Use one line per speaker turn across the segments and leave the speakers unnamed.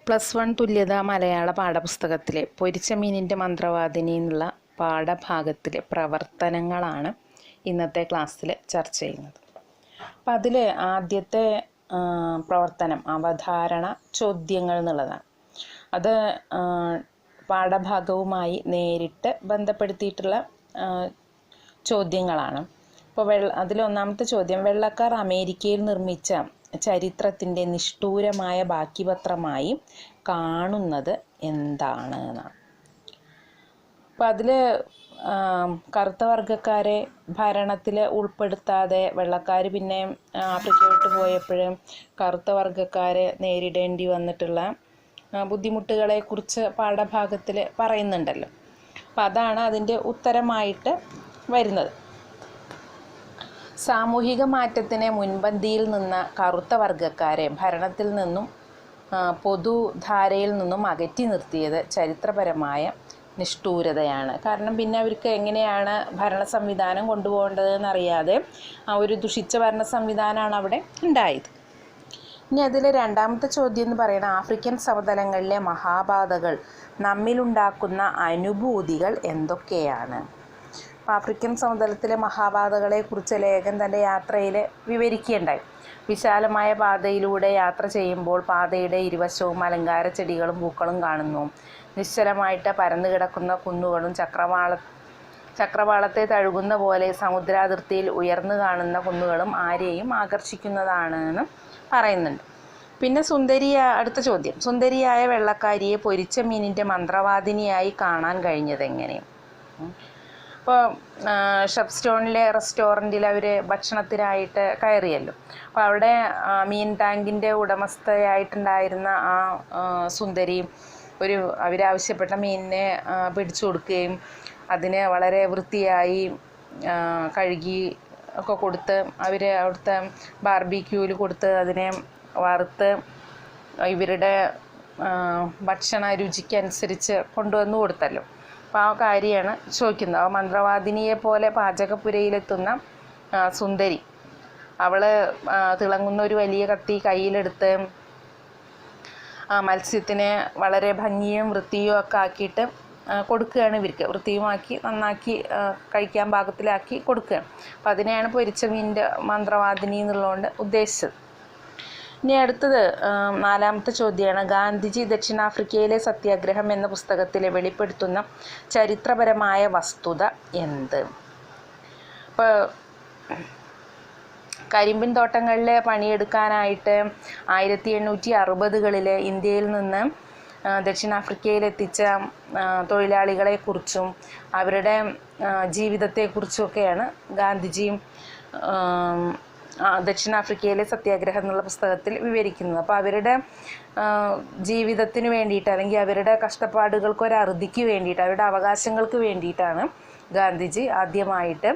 +1 തുല്യത മലയാള പാഠപുസ്തകത്തിലെ പൊരിച്ച മീനിൻ്റെ മന്ത്രവാദിനി എന്നുള്ള പാഠഭാഗത്തിലെ പ്രവർത്തനങ്ങളാണ് ഇന്നത്തെ ക്ലാസ്സിൽ ചർച്ച ചെയ്യുന്നത്. അപ്പം അതിൽ ആദ്യത്തെ പ്രവർത്തനം അവധാരണ ചോദ്യങ്ങൾ എന്നുള്ളതാണ്. അത് പാഠഭാഗവുമായി നേരിട്ട് ബന്ധപ്പെടുത്തിയിട്ടുള്ള ചോദ്യങ്ങളാണ്. അപ്പോൾ അതിലൊന്നാമത്തെ ചോദ്യം, വെള്ളക്കാർ അമേരിക്കയിൽ നിർമ്മിച്ച ചരിത്രത്തിൻ്റെ നിഷ്ഠൂരമായ ബാക്കിപത്രമായി കാണുന്നത് എന്താണ് എന്നാണ്. അപ്പം അതിൽ കറുത്ത വർഗ്ഗക്കാരെ ഭരണത്തിൽ ഉൾപ്പെടുത്താതെ വെള്ളക്കാർ പിന്നെ ആഫ്രിക്കയിലോട്ട് പോയപ്പോഴും കറുത്ത വർഗ്ഗക്കാരെ നേരിടേണ്ടി വന്നിട്ടുള്ള ബുദ്ധിമുട്ടുകളെക്കുറിച്ച് പാഠഭാഗത്തിൽ പറയുന്നുണ്ടല്ലോ. അപ്പം അതാണ് അതിൻ്റെ ഉത്തരമായിട്ട് വരുന്നത്. സാമൂഹിക മാറ്റത്തിന് മുൻപന്തിയിൽ നിന്ന കറുത്ത വർഗ്ഗക്കാരെ ഭരണത്തിൽ നിന്നും പൊതുധാരയിൽ നിന്നും അകറ്റി നിർത്തിയത് ചരിത്രപരമായ നിഷ്ഠൂരതയാണ്. കാരണം പിന്നെ അവർക്ക് എങ്ങനെയാണ് ഭരണ സംവിധാനം കൊണ്ടുപോകേണ്ടതെന്നറിയാതെ ഒരു ദുഷിച്ച ഭരണ സംവിധാനമാണ് അവിടെ ഉണ്ടായത്. ഇനി അതിൽ രണ്ടാമത്തെ ചോദ്യം എന്ന് പറയുന്നത്, ആഫ്രിക്കൻ സമതലങ്ങളിലെ മഹാബാധകൾ നമ്മിലുണ്ടാക്കുന്ന അനുഭൂതികൾ എന്തൊക്കെയാണ്? ആഫ്രിക്കൻ സമതലത്തിലെ മഹാബാധകളെക്കുറിച്ച് ലേഖൻ തൻ്റെ യാത്രയിൽ വിവരിക്കുകയുണ്ടായി. വിശാലമായ പാതയിലൂടെ യാത്ര ചെയ്യുമ്പോൾ പാതയുടെ ഇരുവശവും അലങ്കാര ചെടികളും പൂക്കളും കാണുന്നു. നിശ്ചലമായിട്ട് പരന്നു കിടക്കുന്ന കുന്നുകളും ചക്രവാളത്തെ തഴുകുന്ന പോലെ സമുദ്രാതിർത്തിയിൽ ഉയർന്നു കാണുന്ന കുന്നുകളും ആരെയും ആകർഷിക്കുന്നതാണെന്ന് പറയുന്നുണ്ട്. പിന്നെ അടുത്ത ചോദ്യം, സുന്ദരിയായ വെള്ളക്കാരിയെ പൊരിച്ച മീനിൻ്റെ മന്ത്രവാദിനിയായി കാണാൻ കഴിഞ്ഞത് എങ്ങനെ? ഇപ്പോൾ ഷെപ്സ്റ്റോണിലെ റെസ്റ്റോറൻറ്റിൽ അവർ ഭക്ഷണത്തിനായിട്ട് കയറിയല്ലോ. അപ്പോൾ അവിടെ മീൻ ടാങ്കിൻ്റെ ഉടമസ്ഥയായിട്ടുണ്ടായിരുന്ന ആ സുന്ദരി അവരാവശ്യപ്പെട്ട മീനിനെ പിടിച്ചു കൊടുക്കുകയും അതിനെ വളരെ വൃത്തിയായി കഴുകി ഒക്കെ കൊടുത്ത് അവിടുത്തെ ബാർബിക്യൂവിൽ കൊടുത്ത് അതിനെ വറുത്ത് ഇവരുടെ ഭക്ഷണ രുചിക്കനുസരിച്ച് കൊണ്ടുവന്ന് കൊടുത്തല്ലോ. അപ്പോൾ ആ കാര്യമാണ് ചോദിക്കുന്നത്. ആ മന്ത്രവാദിനിയെ പോലെ പാചകപ്പുരയിലെത്തുന്ന സുന്ദരി, അവൾ തിളങ്ങുന്ന ഒരു വലിയ കത്തി കയ്യിലെടുത്ത് മത്സ്യത്തിനെ വളരെ ഭംഗിയും വൃത്തിയും ഒക്കെ ആക്കിയിട്ട് കൊടുക്കുകയാണ് ഇവർക്ക്. വൃത്തിയുമാക്കി നന്നാക്കി കഴിക്കാൻ പാകത്തിലാക്കി കൊടുക്കുകയാണ്. അപ്പോൾ അതിനെയാണ് പൊരിച്ച മീനിൻ്റെ മന്ത്രവാദിനി എന്നുള്ളതുകൊണ്ട് ഉദ്ദേശിച്ചത്. ഇനി അടുത്തത് നാലാമത്തെ ചോദ്യമാണ്, ഗാന്ധിജി ദക്ഷിണാഫ്രിക്കയിലെ സത്യാഗ്രഹം എന്ന പുസ്തകത്തിൽ വെളിപ്പെടുത്തുന്ന ചരിത്രപരമായ വസ്തുത എന്ത്? ഇപ്പോൾ കരിമ്പിൻ തോട്ടങ്ങളിൽ പണിയെടുക്കാനായിട്ട് 1860കളിൽ ഇന്ത്യയിൽ നിന്ന് ദക്ഷിണാഫ്രിക്കയിലെത്തിച്ച തൊഴിലാളികളെക്കുറിച്ചും അവരുടെ ജീവിതത്തെക്കുറിച്ചുമൊക്കെയാണ് ഗാന്ധിജിയും ദക്ഷിണാഫ്രിക്കയിലെ സത്യാഗ്രഹം എന്നുള്ള പുസ്തകത്തിൽ വിവരിക്കുന്നത്. അപ്പോൾ അവരുടെ ജീവിതത്തിന് വേണ്ടിയിട്ട് അല്ലെങ്കിൽ അവരുടെ കഷ്ടപ്പാടുകൾക്കൊരറുതിക്ക് വേണ്ടിയിട്ട് അവരുടെ അവകാശങ്ങൾക്ക് വേണ്ടിയിട്ടാണ് ഗാന്ധിജി ആദ്യമായിട്ട്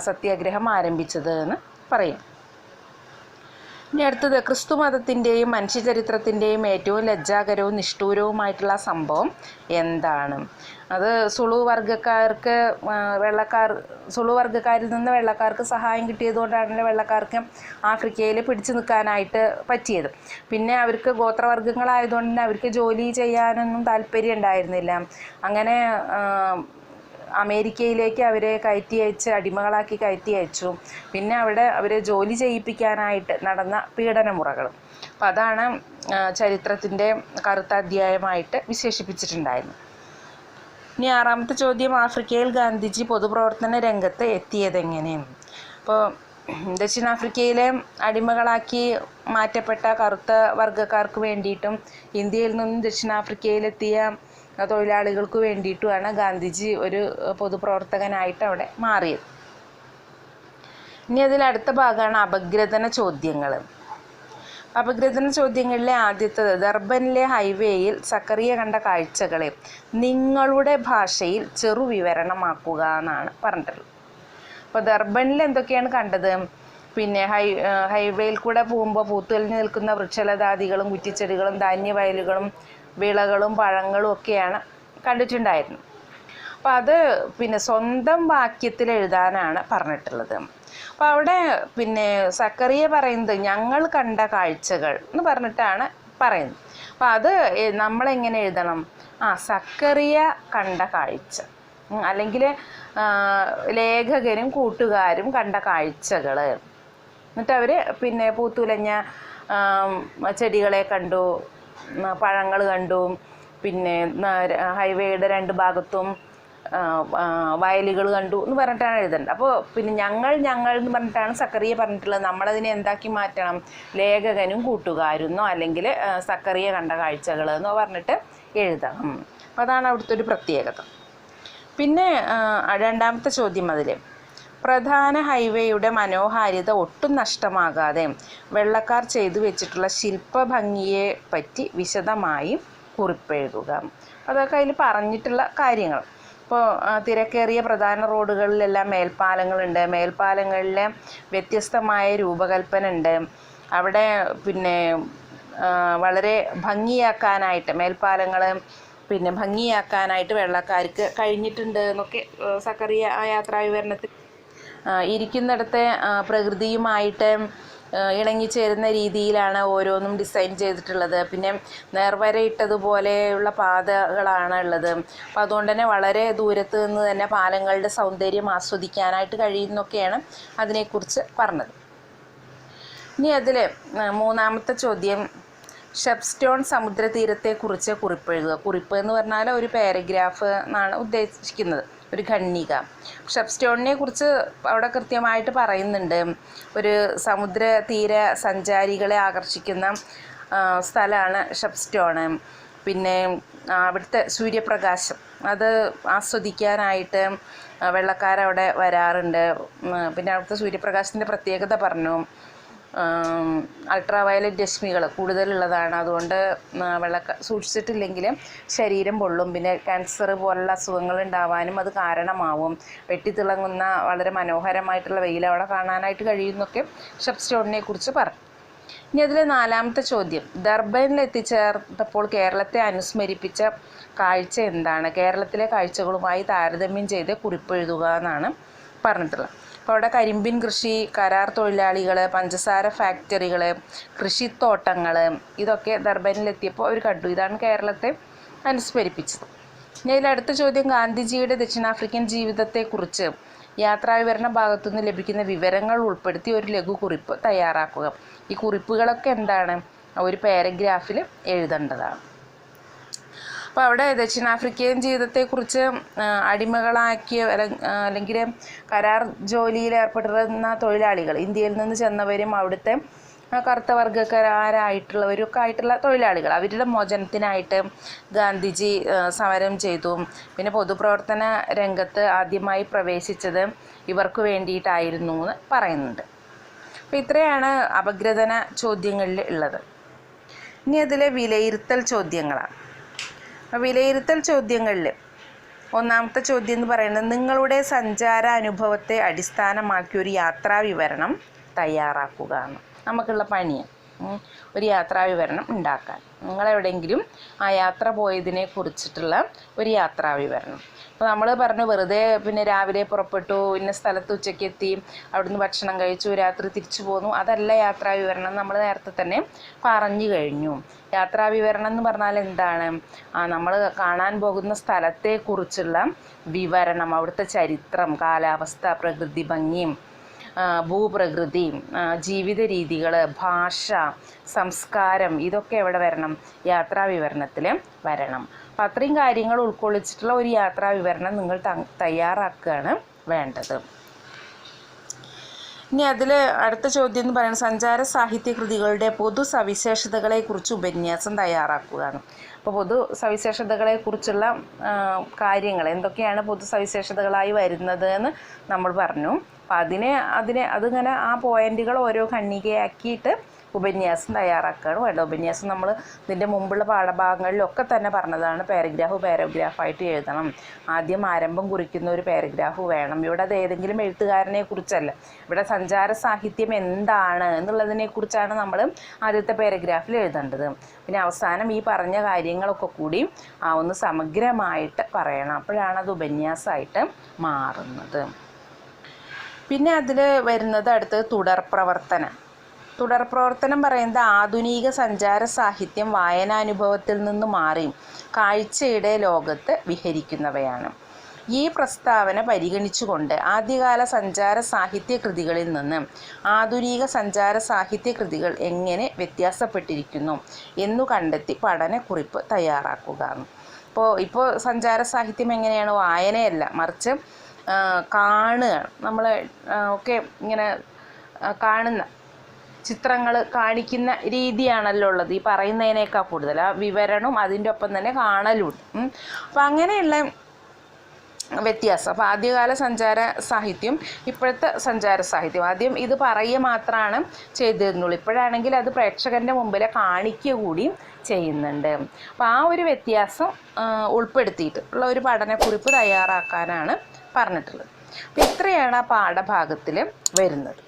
സത്യാഗ്രഹം ആരംഭിച്ചത് എന്ന് പറയും. ഇനി അടുത്തത്, ക്രിസ്തു മതത്തിൻ്റെയും മനുഷ്യചരിത്രത്തിൻ്റെയും ഏറ്റവും ലജ്ജാകരവും നിഷ്ഠൂരവുമായിട്ടുള്ള സംഭവം എന്താണ്? അത് സുളു വർഗ്ഗക്കാരിൽ നിന്ന് വെള്ളക്കാർക്ക് സഹായം കിട്ടിയതുകൊണ്ടാണല്ലോ വെള്ളക്കാർക്ക് ആഫ്രിക്കയിൽ പിടിച്ചു നിൽക്കാനായിട്ട് പറ്റിയത്. പിന്നെ അവർക്ക് ഗോത്രവർഗ്ഗങ്ങളായതുകൊണ്ട് തന്നെ അവർക്ക് ജോലി ചെയ്യാനൊന്നും താല്പര്യം ഉണ്ടായിരുന്നില്ല. അങ്ങനെ അമേരിക്കയിലേക്ക് അവരെ അടിമകളാക്കി കയറ്റി അയച്ചു. പിന്നെ അവിടെ അവരെ ജോലി ചെയ്യിപ്പിക്കാനായിട്ട് നടന്ന പീഡനമുറകൾ. അപ്പം അതാണ് ചരിത്രത്തിൻ്റെ കറുത്ത അധ്യായമായിട്ട് വിശേഷിപ്പിച്ചിട്ടുണ്ടായിരുന്നത്. ഇനി ആറാമത്തെ ചോദ്യം, ആഫ്രിക്കയിൽ ഗാന്ധിജി പൊതുപ്രവർത്തന രംഗത്ത് എത്തിയതെങ്ങനെയാണ്? അപ്പോൾ ദക്ഷിണാഫ്രിക്കയിലെ അടിമകളാക്കി മാറ്റപ്പെട്ട കറുത്ത വർഗ്ഗക്കാർക്ക് വേണ്ടിയിട്ടും ഇന്ത്യയിൽ നിന്നും ദക്ഷിണാഫ്രിക്കയിലെത്തിയ തൊഴിലാളികൾക്ക് വേണ്ടിയിട്ടുമാണ് ഗാന്ധിജി ഒരു പൊതുപ്രവർത്തകനായിട്ട് അവിടെ മാറിയത്. ഇനി അതിൽ അടുത്ത ഭാഗമാണ് അപഗ്രഥന ചോദ്യങ്ങൾ. അപഗ്രഥന ചോദ്യങ്ങളിലെ ആദ്യത്തേത്, ദർബനിലെ ഹൈവേയിൽ സക്കറിയ കണ്ട കാഴ്ചകളെ നിങ്ങളുടെ ഭാഷയിൽ ചെറുവിവരണമാക്കുക എന്നാണ് പറഞ്ഞിട്ടുള്ളത്. അപ്പോൾ ദർബനിൽ എന്തൊക്കെയാണ് കണ്ടത്? പിന്നെ ഹൈവേയിൽ കൂടെ പോകുമ്പോൾ പൂത്തുലഞ്ഞു നിൽക്കുന്ന വൃക്ഷലതാദികളും കുറ്റിച്ചെടികളും ധാന്യവയലുകളും വിളകളും പഴങ്ങളും ഒക്കെയാണ് കണ്ടിട്ടുണ്ടായിരുന്നത്. അപ്പോൾ അത് പിന്നെ സ്വന്തം വാക്യത്തിൽ എഴുതാനാണ് പറഞ്ഞിട്ടുള്ളത്. അപ്പോൾ അവിടെ പിന്നെ സക്കറിയ പറയുന്നത് ഞങ്ങൾ കണ്ട കാഴ്ചകൾ എന്ന് പറഞ്ഞിട്ടാണ് പറയുന്നത്. അപ്പം അത് നമ്മളെങ്ങനെ എഴുതണം? സക്കറിയ കണ്ട കാഴ്ച, അല്ലെങ്കിൽ ലേഖകനും കൂട്ടുകാരും കണ്ട കാഴ്ചകൾ. എന്നിട്ട് അവർ പിന്നെ പൂത്തുലഞ്ഞ ചെടികളെ കണ്ടു, പഴങ്ങൾ കണ്ടു, പിന്നെ ഹൈവേയുടെ 2 ഭാഗത്തും വയലുകൾ കണ്ടു എന്ന് പറഞ്ഞിട്ടാണ് എഴുതേണ്ടത്. അപ്പോൾ പിന്നെ ഞങ്ങൾ എന്ന് പറഞ്ഞിട്ടാണ് സക്കറിയ പറഞ്ഞിട്ടുള്ളത്. നമ്മളതിനെ എന്താക്കി മാറ്റണം? ലേഖകനും കൂട്ടുകാരും എന്നോ അല്ലെങ്കിൽ സക്കറിയ കണ്ട കാഴ്ചകൾ എന്നോ പറഞ്ഞിട്ട് എഴുതണം. അപ്പോൾ അതാണ് അവിടുത്തെ ഒരു പ്രത്യേകത. പിന്നെ രണ്ടാമത്തെ ചോദ്യം, അതിൽ പ്രധാന ഹൈവേയുടെ മനോഹാരിത ഒട്ടും നഷ്ടമാകാതെ വെള്ളക്കാർ ചെയ്തു വെച്ചിട്ടുള്ള ശില്പഭംഗിയെ പറ്റി വിശദമായി കുറിപ്പെഴുതുക. അതൊക്കെ അതിൽ പറഞ്ഞിട്ടുള്ള കാര്യങ്ങൾ. ഇപ്പോൾ തിരക്കേറിയ പ്രധാന റോഡുകളിലെല്ലാം മേൽപ്പാലങ്ങളുണ്ട്. മേൽപ്പാലങ്ങളിലെ വ്യത്യസ്തമായ രൂപകൽപ്പന ഉണ്ട്. അവിടെ പിന്നെ വളരെ ഭംഗിയാക്കാനായിട്ട് മേൽപ്പാലങ്ങൾ പിന്നെ ഭംഗിയാക്കാനായിട്ട് വെള്ളക്കാർക്ക് കഴിഞ്ഞിട്ടുണ്ട് എന്നൊക്കെ സക്കറിയ ആ യാത്രാ വിവരണത്തിൽ ഇരിക്കുന്നിടത്തെ പ്രകൃതിയുമായിട്ട് ഇണങ്ങിച്ചേരുന്ന രീതിയിലാണ് ഓരോന്നും ഡിസൈൻ ചെയ്തിട്ടുള്ളത്. പിന്നെ നേർവരയിട്ടതുപോലെയുള്ള പാതകളാണ് ഉള്ളത്. അപ്പോൾ അതുകൊണ്ട് തന്നെ വളരെ ദൂരത്ത് നിന്ന് തന്നെ പാലങ്ങളുടെ സൗന്ദര്യം ആസ്വദിക്കാനായിട്ട് കഴിയുന്നൊക്കെയാണ് അതിനെക്കുറിച്ച് പറഞ്ഞത്. ഇനി അതിൽ മൂന്നാമത്തെ ചോദ്യം, ഷെപ്സ്റ്റോൺ സമുദ്രതീരത്തെക്കുറിച്ച് കുറിപ്പെഴുതുക. കുറിപ്പ് എന്ന് പറഞ്ഞാൽ ഒരു പാരഗ്രാഫ് എന്നാണ് ഉദ്ദേശിക്കുന്നത്, ഒരു ഖണ്ഡിക. ഷെപ്സ്റ്റോണിനെ കുറിച്ച് അവിടെ കൃത്യമായിട്ട് പറയുന്നുണ്ട്. ഒരു സമുദ്രതീര സഞ്ചാരികളെ ആകർഷിക്കുന്ന സ്ഥലമാണ് ഷെപ്സ്റ്റോൺ. പിന്നെ അവിടുത്തെ സൂര്യപ്രകാശം അത് ആസ്വദിക്കാനായിട്ട് വെള്ളക്കാരവിടെ വരാറുണ്ട്. പിന്നെ അവിടുത്തെ സൂര്യപ്രകാശത്തിൻ്റെ പ്രത്യേകത പറഞ്ഞു. അൾട്രാ വയലറ്റ് രശ്മികൾ കൂടുതലുള്ളതാണ്. അതുകൊണ്ട് സൂക്ഷിച്ചിട്ടില്ലെങ്കിൽ ശരീരം പൊള്ളും. പിന്നെ ക്യാൻസർ പോലുള്ള അസുഖങ്ങൾ ഉണ്ടാവാനും അത് കാരണമാവും. വെട്ടിത്തിളങ്ങുന്ന വളരെ മനോഹരമായിട്ടുള്ള വെയിൽ അവിടെ കാണാനായിട്ട് കഴിയുന്നൊക്കെ ഷെപ്സ്റ്റോണിനെ കുറിച്ച് പറഞ്ഞു. ഇനി അതിലെ നാലാമത്തെ ചോദ്യം, ദർബനിൽ എത്തിച്ചേർന്നപ്പോൾ കേരളത്തെ അനുസ്മരിപ്പിച്ച കാഴ്ച എന്താണ്? കേരളത്തിലെ കാഴ്ചകളുമായി താരതമ്യം ചെയ്ത് കുറിപ്പെഴുതുക എന്നാണ് പറഞ്ഞിട്ടുള്ളത്. അപ്പോൾ അവിടെ കരിമ്പിൻ കൃഷി, കരാർ തൊഴിലാളികൾ, പഞ്ചസാര ഫാക്ടറികൾ, കൃഷിത്തോട്ടങ്ങൾ, ഇതൊക്കെ ദർബനിലെത്തിയപ്പോൾ അവർ കണ്ടു. ഇതാണ് കേരളത്തെ അനുസ്മരിപ്പിച്ചത്. ഇനി അതിലടുത്ത ചോദ്യം, ഗാന്ധിജിയുടെ ദക്ഷിണാഫ്രിക്കൻ ജീവിതത്തെക്കുറിച്ച് യാത്രാവിവരണ ഭാഗത്തുനിന്ന് ലഭിക്കുന്ന വിവരങ്ങൾ ഉൾപ്പെടുത്തി ഒരു ലഘുകുറിപ്പ് തയ്യാറാക്കുക. ഈ കുറിപ്പുകളൊക്കെ എന്താണ്? ഒരു പാരഗ്രാഫിൽ എഴുതേണ്ടതാണ്. അപ്പോൾ അവിടെ ദക്ഷിണാഫ്രിക്കൻ ജീവിതത്തെക്കുറിച്ച് അടിമകളാക്കിയ അല്ലെങ്കിൽ കരാർ ജോലിയിൽ ഏർപ്പെട്ടിരുന്ന തൊഴിലാളികൾ, ഇന്ത്യയിൽ നിന്ന് ചെന്നവരും അവിടുത്തെ കറുത്ത വർഗ്ഗക്കാരായിട്ടുള്ളവരൊക്കെ ആയിട്ടുള്ള തൊഴിലാളികൾ, അവരുടെ മോചനത്തിനായിട്ട് ഗാന്ധിജി സമരം ചെയ്തു. പിന്നെ പൊതുപ്രവർത്തന രംഗത്ത് ആദ്യമായി പ്രവേശിച്ചത് ഇവർക്ക് വേണ്ടിയിട്ടായിരുന്നു എന്ന് പറയുന്നുണ്ട്. അപ്പോൾ ഇത്രയാണ് അപഗ്രഥന ചോദ്യങ്ങളിൽ ഉള്ളത്. ഇനി അതിലെ വിലയിരുത്തൽ ചോദ്യങ്ങളാണ്. വിലയിരുത്തൽ ചോദ്യങ്ങളിൽ ഒന്നാമത്തെ ചോദ്യം എന്ന് പറയുന്നത്, നിങ്ങളുടെ സഞ്ചാര അനുഭവത്തെ അടിസ്ഥാനമാക്കി ഒരു യാത്രാ വിവരണം തയ്യാറാക്കുക എന്ന്. നമുക്കുള്ള പണിയാണ് ഒരു യാത്രാ വിവരണം ഉണ്ടാക്കാൻ. നിങ്ങളെവിടെയെങ്കിലും ആ യാത്ര പോയതിനെ കുറിച്ചിട്ടുള്ള ഒരു യാത്രാ വിവരണം. അപ്പോൾ നമ്മൾ പറഞ്ഞു വെറുതെ പിന്നെ രാവിലെ പുറപ്പെട്ടു, ഇന്ന സ്ഥലത്ത് ഉച്ചയ്ക്ക് എത്തി, അവിടുന്ന് ഭക്ഷണം കഴിച്ചു, രാത്രി തിരിച്ചു പോന്നു, അതല്ല യാത്രാ വിവരണം. നമ്മൾ നേരത്തെ തന്നെ പറഞ്ഞു കഴിഞ്ഞു. യാത്രാ വിവരണം എന്ന് പറഞ്ഞാൽ എന്താണ്? നമ്മൾ കാണാൻ പോകുന്ന സ്ഥലത്തെക്കുറിച്ചുള്ള വിവരണം, അവിടുത്തെ ചരിത്രം, കാലാവസ്ഥ, പ്രകൃതി ഭംഗിയും ഭൂപ്രകൃതി, ജീവിത രീതികൾ, ഭാഷ, സംസ്കാരം, ഇതൊക്കെ എവിടെ വരണം? യാത്രാ വിവരണത്തിൽ വരണം. അപ്പം അത്രയും കാര്യങ്ങൾ ഉൾക്കൊള്ളിച്ചിട്ടുള്ള ഒരു യാത്രാ വിവരണം നിങ്ങൾ തയ്യാറാക്കുകയാണ് വേണ്ടത്. ഇനി അതിൽ അടുത്ത ചോദ്യം എന്ന് പറയുന്നത്, സഞ്ചാര സാഹിത്യ കൃതികളുടെ പൊതു സവിശേഷതകളെക്കുറിച്ച് ഉപന്യാസം തയ്യാറാക്കുകയാണ്. അപ്പോൾ പൊതു സവിശേഷതകളെക്കുറിച്ചുള്ള കാര്യങ്ങൾ എന്തൊക്കെയാണ് പൊതു സവിശേഷതകളായി വരുന്നത് എന്ന് നമ്മൾ പറഞ്ഞു. അപ്പം അതിങ്ങനെ ആ പോയിന്റുകൾ ഓരോ ഖണ്ഡികയാക്കിയിട്ട് ഉപന്യാസം തയ്യാറാക്കുകയാണ് വേണ്ടത്. ഉപന്യാസം നമ്മൾ ഇതിൻ്റെ മുമ്പുള്ള പാഠഭാഗങ്ങളിലൊക്കെ തന്നെ പറഞ്ഞതാണ്. പാരഗ്രാഫായിട്ട് എഴുതണം. ആദ്യം ആരംഭം കുറിക്കുന്ന ഒരു പാരഗ്രാഫ് വേണം. ഇവിടെ അത് ഏതെങ്കിലും എഴുത്തുകാരനെ കുറിച്ചല്ല, ഇവിടെ സഞ്ചാര സാഹിത്യം എന്താണ് എന്നുള്ളതിനെക്കുറിച്ചാണ് നമ്മൾ ആദ്യത്തെ പാരഗ്രാഫിൽ എഴുതേണ്ടത്. പിന്നെ അവസാനം ഈ പറഞ്ഞ കാര്യങ്ങളൊക്കെ കൂടി ഒന്ന് സമഗ്രമായിട്ട് പറയണം. അപ്പോഴാണ് അത് ഉപന്യാസമായിട്ട് മാറുന്നത്. പിന്നെ അതിൽ വരുന്നത് അടുത്തത് തുടർ പ്രവർത്തനം. തുടർ പ്രവർത്തനം പറയുന്നത് ആധുനിക സഞ്ചാര സാഹിത്യം വായനാനുഭവത്തിൽ നിന്ന് മാറി കാഴ്ചയുടെ ലോകത്ത് വിഹരിക്കുന്നവയാണ്. ഈ പ്രസ്താവന പരിഗണിച്ചുകൊണ്ട് ആദ്യകാല സഞ്ചാര സാഹിത്യ കൃതികളിൽ നിന്ന് ആധുനിക സഞ്ചാര സാഹിത്യ കൃതികൾ എങ്ങനെ വ്യത്യാസപ്പെട്ടിരിക്കുന്നു എന്നു കണ്ടെത്തി പഠനക്കുറിപ്പ് തയ്യാറാക്കുക. ഇപ്പോൾ സഞ്ചാര സാഹിത്യം എങ്ങനെയാണ്? വായനയല്ല, മറിച്ച് കാണുകയാണ്. നമ്മൾ ഒക്കെ ഇങ്ങനെ കാണുന്ന ചിത്രങ്ങൾ കാണിക്കുന്ന രീതിയാണല്ലോ ഉള്ളത്. ഈ പറയുന്നതിനേക്കാൾ കൂടുതൽ ആ വിവരണവും അതിൻ്റെ ഒപ്പം തന്നെ കാണലുണ്ട്. അപ്പം അങ്ങനെയുള്ള വ്യത്യാസം. അപ്പോൾ ആദ്യകാല സഞ്ചാര സാഹിത്യം ഇപ്പോഴത്തെ സഞ്ചാര സാഹിത്യം, ആദ്യം ഇത് പറയുക മാത്രമാണ് ചെയ്തിരുന്നുള്ളൂ. ഇപ്പോഴാണെങ്കിൽ അത് പ്രേക്ഷകൻ്റെ മുമ്പിൽ കാണിക്കുക കൂടി ചെയ്യുന്നുണ്ട്. അപ്പോൾ ആ ഒരു വ്യത്യാസം ഉൾപ്പെടുത്തിയിട്ട് ഉള്ള ഒരു പഠനക്കുറിപ്പ് തയ്യാറാക്കാനാണ് പറഞ്ഞിട്ടുള്ളത്. അപ്പോൾ ഇത്രയാണ് ആ പാഠഭാഗത്തിൽ വരുന്നത്.